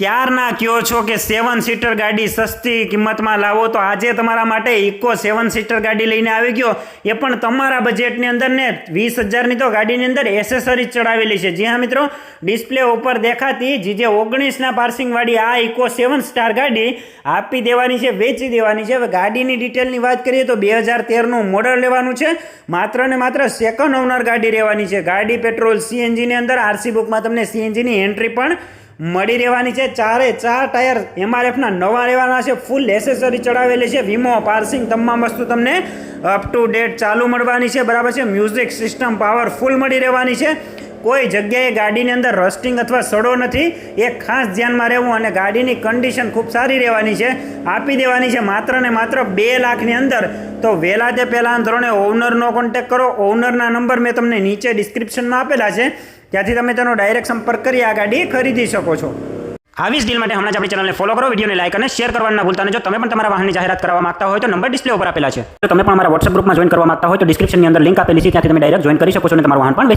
ક્યારના કહો છો કે 7 સીટર ગાડી સસ્તી કિંમતમાં લાવો તો આજે તમારા માટે ઇકો 7 સીટર ગાડી લઈને આવી ગયો, એ પણ તમારા બજેટની અંદર ને 20,000ની તો ગાડીની અંદર એસેસરીઝ ચડાવેલી છે। જી હા મિત્રો, ડિસ્પ્લે ઉપર દેખાતી GJ 19ના પાર્સિંગવાળી આ ઇકો 7 સ્ટાર ગાડી આપી દેવાની છે, વેચી દેવાની છે। હવે ગાડીની ડિટેલની વાત કરીએ તો 2013નું મોડલ લેવાનું છે, માત્ર ને માત્ર સેકન્ડ ઓનર ગાડી રહેવાની છે। ગાડી પેટ્રોલ CNGની અંદર RC બુકમાં તમને CNGની એન્ટ્રી પણ મળી રહેવાની છે। 4 ટાયર MRFના નવા રહેવાના છે, ફૂલ એસેસરી ચડાવેલી છે, વીમો પાર્સિંગ તમામ વસ્તુ તમને અપ ટુ ડેટ ચાલુ મળવાની છે, બરાબર છે। મ્યુઝિક સિસ્ટમ પાવરફુલ મળી રહેવાની છે, કોઈ જગ્યાએ ગાડીની અંદર રસ્ટિંગ અથવા સડો નથી, એ ખાસ ધ્યાનમાં રહેવું। અને ગાડીની કન્ડિશન ખૂબ સારી રહેવાની છે, આપી દેવાની છે માત્ર ને માત્ર 2 લાખની અંદર। તો વહેલા તે પહેલાં ધોરણે ઓનરનો કોન્ટેક્ટ કરો, ઓનરના નંબર મેં તમને નીચે ડિસ્ક્રિપ્શનમાં આપેલા છે, ત્યાંથી તમે તેનો ડાયરેક્ટ સંપર્ક કરી આ ગાડી ખરીદી શકો છો। આવી જ ડીલ માટે હમણાં જ આપણી ચેનલને ફોલો કરો, વિડીયોને લાઈક અને શેર કરવાનું ના ભૂલતા। અને જો તમે પણ તમારા વાહનની જાહેરાત કરવા માંગતા હોય તો નંબર ડિસ્પ્લે ઉપર આપેલા છે, જો તમે પણ અમારા WhatsApp ગ્રુપમાં જોઈન કરવા માંગતા હોય તો ડિસ્ક્રિપ્શનની અંદર લિંક આપેલી છે, ત્યાંથી તમે ડાયરેક્ટ જોઈન કરી શકો છો અને તમારું વાહન પણ વેચી